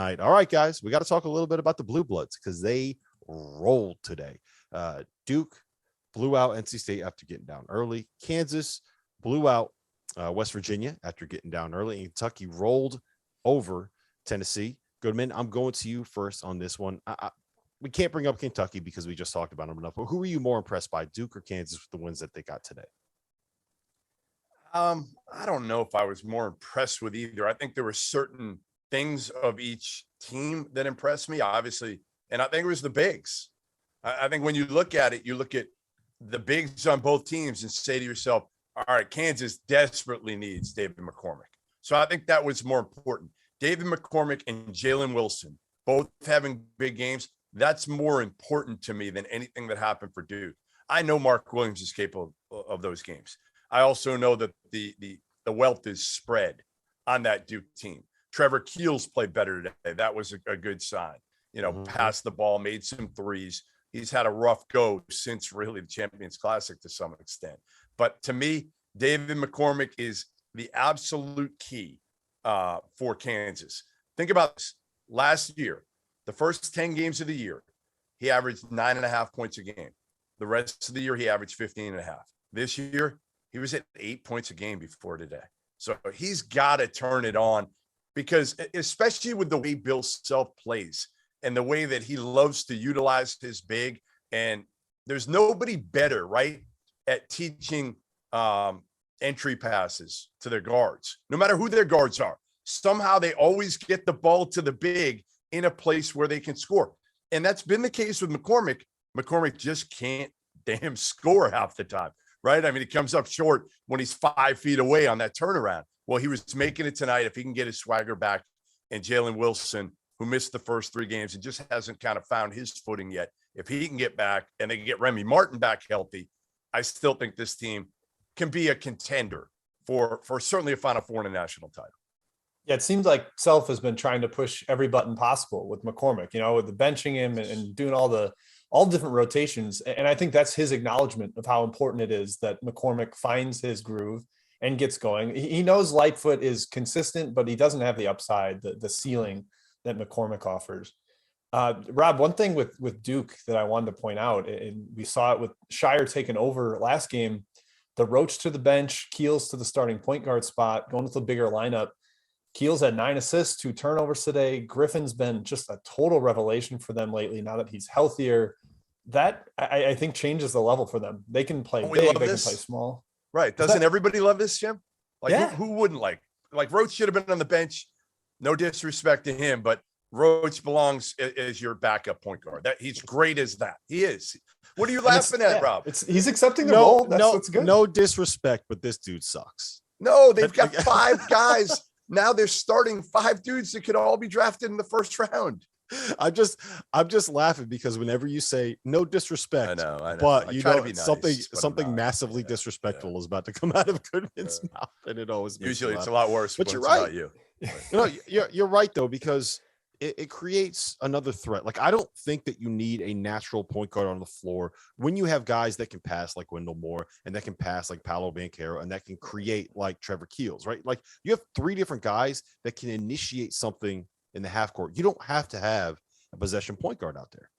All right, guys, we got to talk a little bit about the Blue Bloods because they rolled today. Duke blew out NC State after getting down early. Kansas blew out West Virginia after getting down early. And Kentucky rolled over Tennessee. Goodman, I'm going to you first on this one. We can't bring up Kentucky because we just talked about them enough. But who are you more impressed by, Duke or Kansas, with the wins that they got today? I don't know if I was more impressed with either. I think there were certain things of each team that impressed me, obviously. And I think it was the bigs. I think when you look at it, you look at the bigs on both teams and say to yourself, all right, Kansas desperately needs David McCormick. So I think that was more important. David McCormick and Jalen Wilson, both having big games, that's more important to me than anything that happened for Duke. I know Mark Williams is capable of those games. I also know that the wealth is spread on that Duke team. Trevor Keels played better today. That was a good sign. Passed the ball, made some threes. He's had a rough go since really the Champions Classic to some extent. But to me, David McCormick is the absolute key for Kansas. Think about this. Last year, the first 10 games of the year, he averaged 9.5 points a game. The rest of the year, he averaged 15.5. This year, he was at 8 points a game before today. So he's got to turn it on because especially with the way Bill Self plays and the way that he loves to utilize his big, and there's nobody better, right, at teaching entry passes to their guards, no matter who their guards are. Somehow they always get the ball to the big in a place where they can score. And that's been the case with McCormick. McCormick just can't damn score half the time, right? I mean, he comes up short when he's 5 feet away on that turnaround. Well, he was making it tonight. If he can get his swagger back, and Jalen Wilson, who missed the first 3 games and just hasn't kind of found his footing yet, if he can get back and they can get Remy Martin back healthy, I still think this team can be a contender for certainly a Final Four and a national title. Yeah, it seems like Self has been trying to push every button possible with McCormick, with the benching him and doing all different rotations. And I think that's his acknowledgement of how important it is that McCormick finds his groove and gets going. He knows Lightfoot is consistent, but he doesn't have the upside, the ceiling that McCormick offers. Rob, one thing with Duke that I wanted to point out, and we saw it with Shire taking over last game, the Roach to the bench, Keels to the starting point guard spot, going with a bigger lineup. Keels had 9 assists, 2 turnovers today. Griffin's been just a total revelation for them lately now that he's healthier. That, I think, changes the level for them. They can play big, they can play small. Right. Doesn't everybody love this, Jim? Like, yeah. Who wouldn't like Roach should have been on the bench. No disrespect to him, but Roach belongs as your backup point guard. That he's great as that. He is. What are you laughing at, Rob? He's accepting the role. That's good. No disrespect, but this dude sucks. No, they've got 5 guys. Now they're starting 5 dudes that could all be drafted in the first round. I'm just laughing because whenever you say no disrespect, I know. But nice, something massively disrespectful is about to come out of Goodman's mouth, and it always usually it's a lot worse. But you're right. You're right though, because it creates another threat. Like, I don't think that you need a natural point guard on the floor when you have guys that can pass like Wendell Moore and that can pass like Paolo Banchero and that can create like Trevor Keels, right? Like, you have 3 different guys that can initiate something in the half court. You don't have to have a possession point guard out there.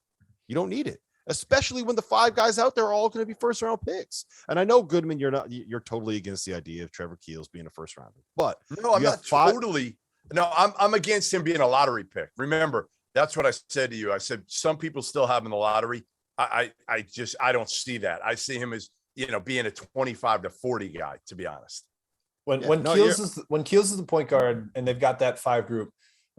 You don't need it, especially when the 5 guys out there are all going to be first round picks. And I know, Goodman, you're totally against the idea of Trevor Keels being a first rounder, but no, I'm not totally. No, I'm against him being a lottery pick. Remember, that's what I said to you. I said some people still have him in the lottery. I don't see that. I see him as being a 25 to 40 guy. To be honest, when Keels is the point guard and they've got that 5 group.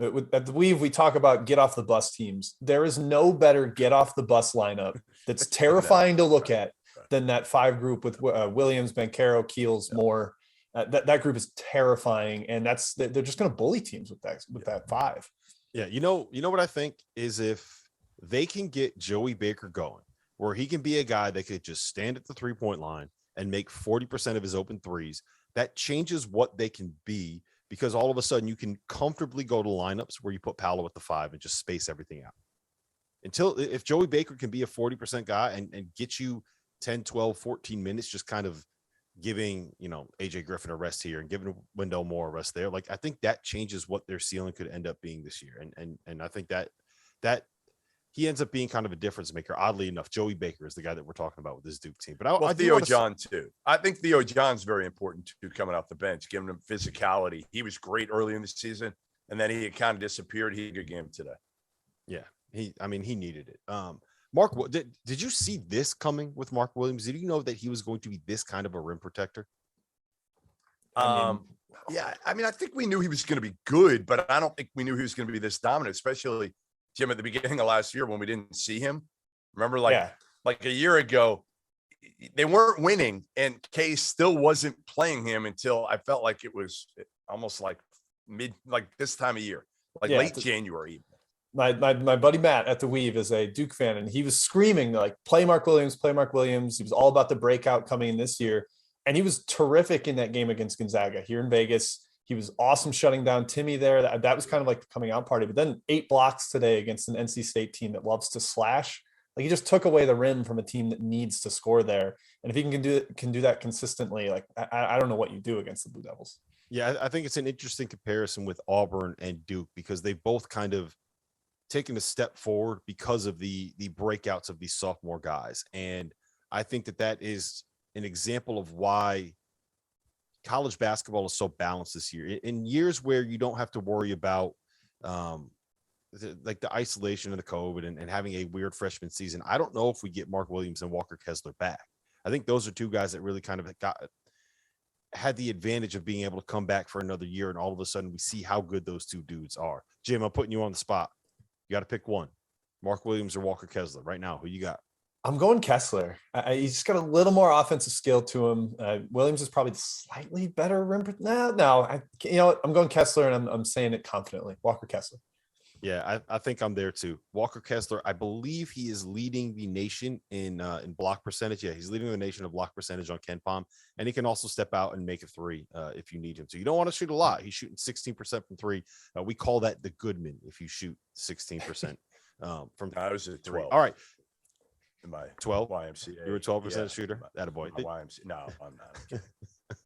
At the Weave, we talk about get off the bus teams. There is no better get off the bus lineup that's terrifying to look at than that 5 group with Williams, Banchero, Keels, Moore. That group is terrifying, and they're just going to bully teams with that 5. Yeah, you know what I think is, if they can get Joey Baker going, where he can be a guy that could just stand at the 3-point line and make 40% of his open threes, that changes what they can be, because all of a sudden you can comfortably go to lineups where you put Paolo at the 5 and just space everything out. If Joey Baker can be a 40% guy and get you 10, 12, 14 minutes, just kind of giving, AJ Griffin a rest here and giving Wendell Moore a rest there. Like, I think that changes what their ceiling could end up being this year. And I think that he ends up being kind of a difference maker. Oddly enough, Joey Baker is the guy that we're talking about with this Duke team. But I do Theo wanna John too. I think Theo John's very important too, coming off the bench, giving him physicality. He was great early in the season, and then he kind of disappeared. He had a good game today. Yeah, he needed it. Mark, did you see this coming with Mark Williams? Did you know that he was going to be this kind of a rim protector? Yeah, I mean, I think we knew he was going to be good, but I don't think we knew he was going to be this dominant, especially Jim at the beginning of last year when we didn't see him. Remember, like a year ago, they weren't winning, and Case still wasn't playing him until I felt like it was almost like this time of year, late January. My buddy Matt at the Weave is a Duke fan, and he was screaming like, play Mark Williams, play Mark Williams. He was all about the breakout coming in this year. And he was terrific in that game against Gonzaga here in Vegas. He was awesome shutting down Timmy there. That was kind of like the coming out party. But then 8 blocks today against an NC State team that loves to slash. Like, he just took away the rim from a team that needs to score there. And if he can do that consistently, like, I don't know what you do against the Blue Devils. Yeah, I think it's an interesting comparison with Auburn and Duke because they've both kind of taken a step forward because of the breakouts of these sophomore guys. And I think that is an example of why college basketball is so balanced this year. In years where you don't have to worry about the isolation of the COVID and having a weird freshman season, I don't know if we get Mark Williams and Walker Kessler back. I think those are two guys that really kind of had the advantage of being able to come back for another year, and all of a sudden we see how good those two dudes are. Jim, I'm putting you on the spot. You got to pick one, Mark Williams or Walker Kessler right now. Who you got? I'm going Kessler. He's just got a little more offensive skill to him. Williams is probably slightly better rim. No, I'm going Kessler, and I'm saying it confidently. Walker Kessler. Yeah, I think I'm there too. Walker Kessler, I believe he is leading the nation in block percentage. Yeah, he's leading the nation of block percentage on KenPom, and he can also step out and make a three if you need him to. You don't want to shoot a lot. He's shooting 16% from three. We call that the Goodman if you shoot 16% from I was at 12. All right. My 12 YMCA. You're a 12% shooter. That a boy. YMCA. No, I'm not.